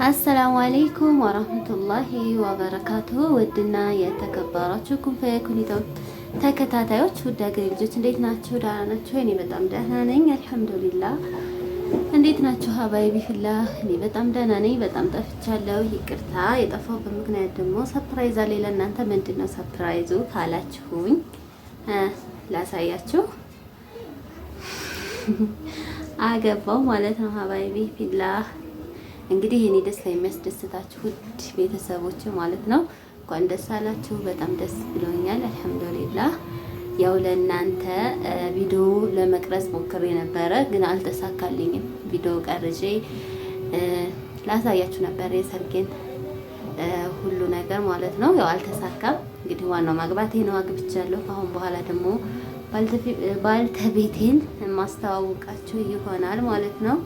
አሰላሙ አለይኩም ወራህመቱላሂ ወበረካቱሁ። ውድና የተከበራችሁ ኩንፈኩን ተከታታዮች ውድ ሀገሬ ልጆች እንዴት ናችሁ? ደህና ናችሁ? እኔ በጣም ደህና ነኝ አልሐምዱሊላህ። እንዴት ናችሁ ሀባይቢ ፊላህ? እኔ በጣም ደህና ነኝ። በጣም ጠፍቻለሁ፣ ይቅርታ። የጠፋሁበት ምክንያት ደግሞ ሰርፕራይዝ አለ ለእናንተ። ምንድነው ሰርፕራይዙ ካላችሁኝ ላሳያችሁ። አገባው ማለት ነው ሀባይቢ ፊላህ። እንግዲህ እኔ ደስታ የሚያስደስታችሁ ውድ ቤተሰቦች ማለት ነው እንኳን ደስ አላችሁ። በጣም ደስ ብሎኛል አልሐምዱሊላህ። ያው ለእናንተ ቪዲዮ ለመቅረጽ ሞክሬ ነበረ ግን አልተሳካልኝም። ቪዲዮ ቀርጬ ላሳያችሁ ነበር የሰርጌን ሁሉ ነገር ማለት ነው። ያው አልተሳካም። እንግዲህ ዋናው ማግባቴ ነው፣ አግብቻለሁ። አሁን በኋላ ደግሞ ባልተቤቴን ማስተዋወቃችሁ ይሆናል ማለት ነው።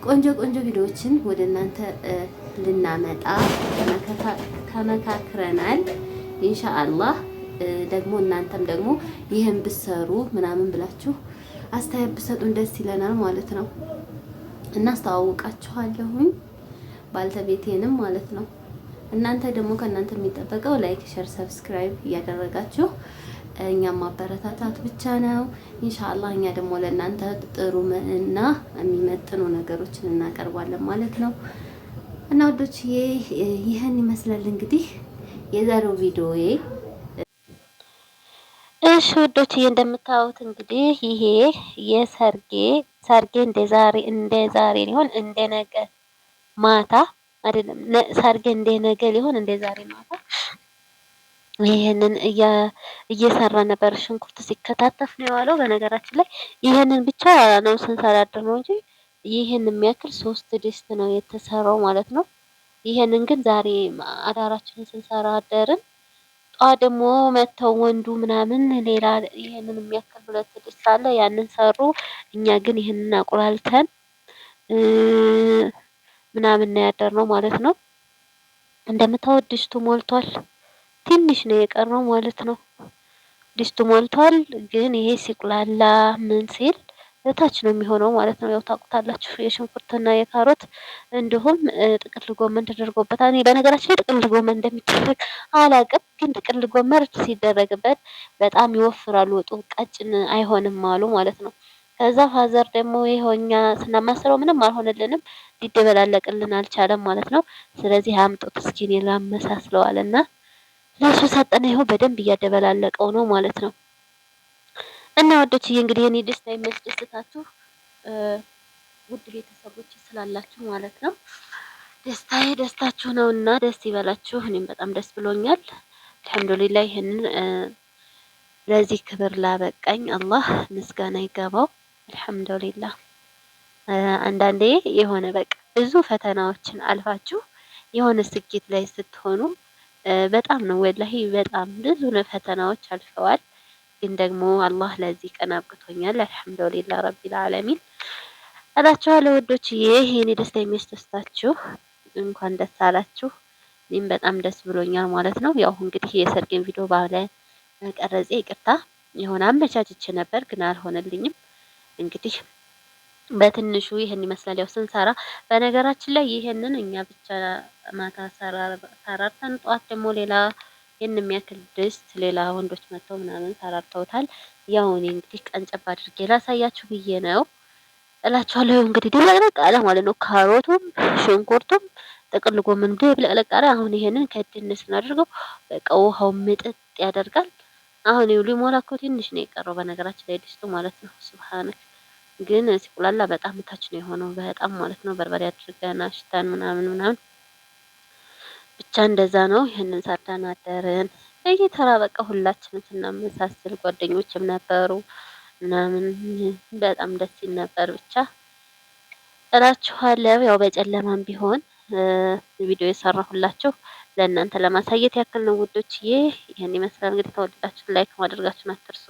ቆንጆ ቪዲዮዎችን ወደ እናንተ ልናመጣ ተመካክረናል ኢንሻአላህ። ደግሞ እናንተም ደግሞ ይህን ብሰሩ ምናምን ብላችሁ አስተያየት ብሰጡን ደስ ይለናል ማለት ነው። እናስተዋውቃችኋለሁኝ ባልተቤቴንም ማለት ነው። እናንተ ደግሞ ከእናንተ የሚጠበቀው ላይክ፣ ሼር፣ ሰብስክራይብ እያደረጋችሁ እኛም ማበረታታት ብቻ ነው ኢንሻአላህ። እኛ ደግሞ ለእናንተ ጥሩ እና የሚመጥኑ ነገሮችን እናቀርባለን ማለት ነው። እና ወዶችዬ ይህን ይመስላል እንግዲህ የዛሬው ቪዲዮዬ። እሺ ወዶችዬ እንደምታዩት እንግዲህ ይሄ የሰርጌ እንደ ዛሬ ሊሆን እንደ ነገ ማታ አይደለም፣ ሰርጌ እንደ ነገ ሊሆን እንደ ዛሬ ማታ ይሄንን እየሰራ ነበር። ሽንኩርት ሲከታተፍ ነው የዋለው። በነገራችን ላይ ይሄንን ብቻ ነው ስንሰራ ነው እንጂ ይሄን የሚያክል 3 ድስት ነው የተሰራው ማለት ነው። ይሄንን ግን ዛሬ አዳራችንን ስንሰራ አደርን። ጧት ደግሞ መተው ወንዱ ምናምን ሌላ ይሄንን የሚያክል 2 ድስት አለ፣ ያንን ሰሩ። እኛ ግን ይሄንን አቁላልተን ምናምን ነው ያደርነው ማለት ነው። እንደምታዩት ድስቱ ሞልቷል። ትንሽ ነው የቀረው ማለት ነው። ድስቱ ሞልቷል። ግን ይሄ ሲቁላላ ምን ሲል እታች ነው የሚሆነው ማለት ነው። ያው ታውቁታላችሁ የሽንኩርትና የካሮት እንዲሁም ጥቅል ጎመን ተደርጎበታል። እኔ በነገራችን ላይ ጥቅል ጎመን እንደሚደረግ አላውቅም፣ ግን ጥቅል ጎመን ሲደረግበት በጣም ይወፍራል፣ ወጡ ቀጭን አይሆንም አሉ ማለት ነው። ከዛ ፋዘር ደግሞ ይሄውኛ ስናማስለው ምንም አልሆነልንም፣ ሊደበላለቅልን አልቻለም ማለት ነው። ስለዚህ አምጡት እስኪ እኔ ላመሳስለዋልና ለሱ ሰጠነ። ይሄው በደንብ እያደበላለቀው ነው ማለት ነው። እና ወዶችዬ እንግዲህ እኔ ደስታ የሚያስደስታችሁ ውድ ቤተሰቦች ስላላችሁ ማለት ነው። ደስታዬ ደስታችሁ ነውና ደስ ይበላችሁ። እኔም በጣም ደስ ብሎኛል አልሐምዱሊላህ። ይሄንን ለዚህ ክብር ላበቃኝ አላህ ምስጋና ይገባው አልሐምዱሊላህ። አንዳንዴ የሆነ በቃ ብዙ ፈተናዎችን አልፋችሁ የሆነ ስኬት ላይ ስትሆኑ በጣም ነው ወላሂ በጣም ብዙ ፈተናዎች አልፈዋል። ግን ደግሞ አላህ ለዚህ ቀን አብቅቶኛል አልሐምዱሊላህ ረቢል ዓለሚን እላችኋለሁ ወዶችዬ። ይሄኔ ደስታ የሚያስደስታችሁ እንኳን ደስ አላችሁ። እኔም በጣም ደስ ብሎኛል ማለት ነው። ያው እንግዲህ የሰርጌን ቪዲዮ ባለ ቀረጼ ይቅርታ የሆነ አመቻችቼ ነበር ግን አልሆነልኝም። እንግዲህ በትንሹ ይሄን ይመስላል ያው ስንሰራ። በነገራችን ላይ ይሄንን እኛ ብቻ ማታ ሰራርተን ጧት ደግሞ ሌላ ይሄን የሚያክል ድስት ሌላ ወንዶች መጥተው ምናምን ሰራርተውታል። ያው እኔ እንግዲህ ቀንጨብ አድርጌ ላሳያችሁ ብዬ ነው እላችኋለሁ። እንግዲህ ድብልቅልቅ አለ ማለት ነው። ካሮቱም ሽንኩርቱም ጥቅል ጎመን ድብልቅልቅ አለ። አሁን ይሄንን ከድን ስናደርገው በቃ ውሃው ምጥጥ ያደርጋል። አሁን ይኸው ሊሞላ እኮ ትንሽ ነው የቀረው በነገራችን ላይ ድስቱ ማለት ነው። ሱብሃንክ ግን ሲቁላላ በጣም ታች ነው የሆነው በጣም ማለት ነው። በርበሬ አድርገን አሽተን ምናምን ብቻ እንደዛ ነው። ይሄንን ሰርተን አደርን እየተራ በቃ ሁላችንም ስናመሳስል ጓደኞችም ነበሩ ምናምን በጣም ደስ ይል ነበር ብቻ እላችኋለሁ። ያው በጨለማም ቢሆን ቪዲዮ የሰራሁላችሁ ለእናንተ ለማሳየት ያክል ነው ውዶችዬ። ይሄን ይመስላል እንግዲህ። ተወደዳችሁ ላይክ ማድረጋችሁን አትርሱ።